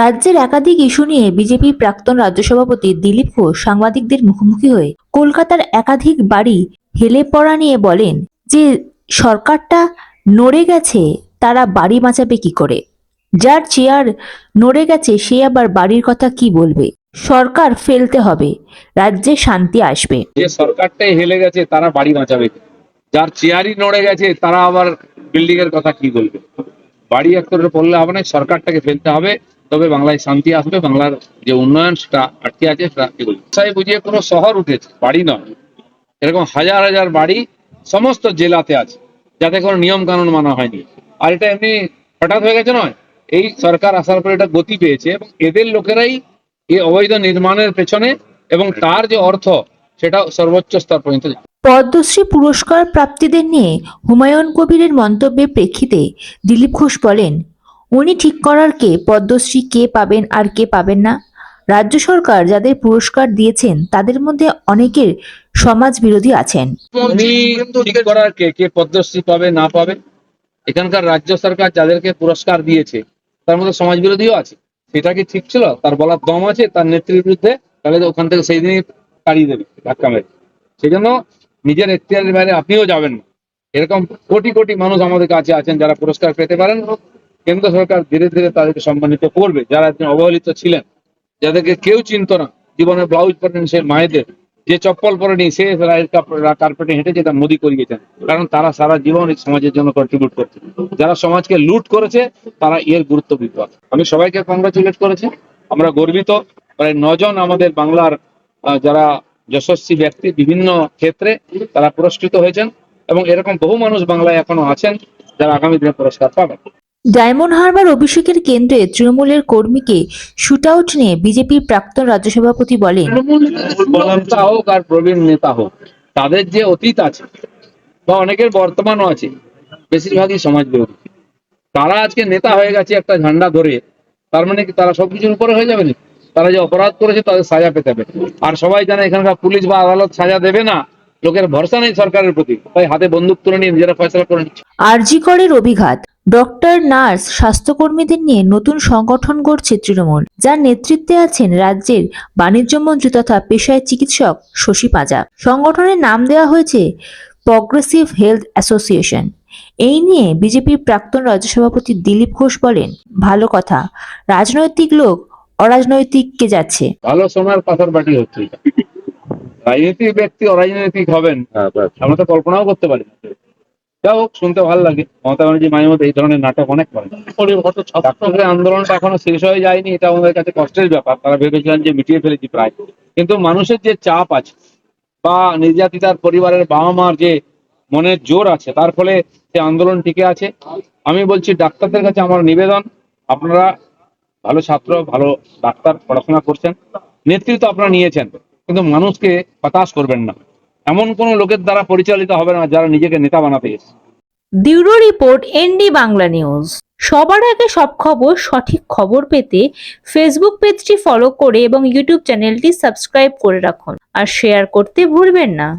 রাজ্যের একাধিক ইস্যু নিয়ে বিজেপির প্রাক্তন রাজ্য সভাপতি দিলীপ ঘোষ সাংবাদিকদের মুখোমুখি হয়ে কলকাতার একাধিক বাড়ি হেলে পড়া নিয়ে বলেন যে সরকারটা নড়ে গেছে, তারা বাড়ি বাঁচাবে কি করে? যার চেয়ার নড়ে গেছে সে আবার বাড়ির কথা কি বলবে? সরকার ফেলতে হবে, রাজ্যে শান্তি আসবে। যে সরকারটাই হেলে গেছে তারা বাড়ি বাঁচাবে, যার চেয়ারই নড়ে গেছে তারা আবার বিল্ডিং এর কথা কি বলবে? বাড়ি এক করে পড়লে হবে না, সরকারটাকে ফেলতে হবে, তবে বাংলায় শান্তি আসবে, বাংলার যে উন্নয়ন সেটা আটকে আছে সেটা বুঝিয়ে পুরো শহর উঠেছে, বাড়ি নয়। এরকম হাজার হাজার বাড়ি সমস্ত জেলাতে আছে, যাতে কোনো নিয়ম কানুন মানা হয়নি। আর এটা এমনি হঠাৎ হয়ে গেছে নয়, এই সরকার আসার পর এটা গতি পেয়েছে এবং এদের লোকেরাই এই অবৈধ নির্মাণের পেছনে এবং তার যে অর্থ সেটা সর্বোচ্চ স্তর পর্যন্ত। পদ্মশ্রী পুরস্কার প্রাপ্তিদের নিয়ে হুমায়ুন কবিরের মন্তব্যের প্রেক্ষিতে দিলীপ ঘোষ বলেন, উনি ঠিক করার কে পদ্মশ্রী কে পাবেন আর কে পাবেন না? রাজ্য সরকার যাদের পুরস্কার দিয়েছেন তাদের মধ্যে অনেকের সমাজ বিরোধী আছেন। উনি ঠিক করার কে কে পদ্মশ্রী পাবে না পাবে? এখানকার রাজ্য সরকার যাদেরকে পুরস্কার দিয়েছে তার মধ্যে সমাজ বিরোধীও আছে, সেটা কি ঠিক ছিল? তার বলার দম আছে তার নেত্রীর বিরুদ্ধে? তাহলে ওখান থেকে সেই দিনই তাড়িয়ে দেবে ধাক্কা মেরে। সেই জন্য নিজের এখতিয়ারের বাইরে আপনিও যাবেন না। এরকম কোটি কোটি মানুষ আমাদের কাছে আছেন যারা পুরস্কার পেতে পারেন। কেন্দ্র সরকার ধীরে ধীরে তাদেরকে সম্মানিত করবে, যারা অবহেলিত ছিলেন, যাদেরকে কেউ চিনত না, জীবনে ব্লাউজ পরেন সে মায়েদের, যে চপ্পল পরেনি সে কার্পেটে হেঁটে যেটা মোদি করিয়েছেন, কারণ তারা সারা জীবন এই সমাজের জন্য কন্ট্রিবিউট করছে। যারা সমাজকে লুট করেছে তারা এর গুরুত্ব দিতে পারে। আমি সবাইকে কংগ্রাচুলেট করেছি, আমরা গর্বিত। প্রায় 9 জন আমাদের বাংলার যারা যশস্বী ব্যক্তি বিভিন্ন ক্ষেত্রে তারা পুরস্কৃত হয়েছেন এবং এরকম বহু মানুষ বাংলায় এখনো আছেন যারা আগামী দিনে পুরস্কার পাবেন। ডায়মন্ড হারবার অভিষেকের কেন্দ্রে তৃণমূলের কর্মীকে শুটআউট নিয়ে বিজেপির প্রাক্তন রাজ্য সভাপতি বলেন, নেতা হোক আর প্রবীণ নেতা হোক, তাদের যে অতীত আছে বা অনেকের বর্তমানও আছে, বেশিরভাগই সমাজ বিরোধী। তারা আজকে নেতা হয়ে গেছে একটা ঝান্ডা ধরে, তার মানে কি তারা সবকিছুর উপরে হয়ে যাবে না? তারা যে অপরাধ করেছে তাদের সাজা পেতে হবে। আর সবাই জানে এখানকার পুলিশ বা আদালত সাজা দেবে না, লোকের ভরসা নেই সরকারের প্রতি, তাই হাতে বন্দুক তুলে নিয়ে নিজেরা ফয়সলা করে নিচ্ছে। আরজি করের অভিঘাত, ডক্টর, নার্স, স্বাস্থ্যকর্মীদের নিয়ে নতুন সংগঠন গড়ছে তৃণমূল, যার নেতৃত্বে আছেন রাজ্যের বাণিজ্য মন্ত্রী তথা পেশায় চিকিৎসক শশী পাঁজা। সংগঠনের নাম দেওয়া হয়েছে প্রগ্রেসিভ হেলথ অ্যাসোসিয়েশন। এই নিয়ে বিজেপির প্রাক্তন রাজ্য সভাপতি দিলীপ ঘোষ বলেন, ভালো কথা, রাজনৈতিক লোক অরাজনৈতিককে যাচ্ছে। ভালো সোনার পাথর বাটি হচ্ছে এটা। রাজনৈতিক ব্যক্তি অরাজনৈতিক হবেন আমরা তো কল্পনাও করতে পারি না। যা হোক, শুনতে ভালো লাগে। মমতা ব্যানার্জি মাঝে মধ্যে এই ধরনের নাটক অনেক করেন। ছাত্রদের আন্দোলনটা এখনো শেষ হয়ে যায়নি, এটা আমাদের কাছে কষ্টের ব্যাপার। তারা ভেবেছিলেন যে মিটিয়ে ফেলেছি প্রায়, কিন্তু মানুষের যে চাপ আছে বা নির্যাতিতার পরিবারের বাবা মার যে মনের জোর আছে, তার ফলে সে আন্দোলন টিকে আছে। আমি বলছি ডাক্তারদের কাছে আমার নিবেদন, আপনারা ভালো ছাত্র, ভালো ডাক্তার, পড়াশোনা করছেন, নেতৃত্ব আপনারা নিয়েছেন, কিন্তু মানুষকে হতাশ করবেন না। এমন কোন লোকের দ্বারা পরিচালিত হবে না যারা নিজেকে নেতা বানাতে এসেছে। Bureau report, ND Bangla news. সবার আগে সব খবর, সঠিক খবর পেতে ফেসবুক পেজটি ফলো করে এবং ইউটিউব চ্যানেলটি সাবস্ক্রাইব করে রাখুন আর শেয়ার করতে ভুলবেন না।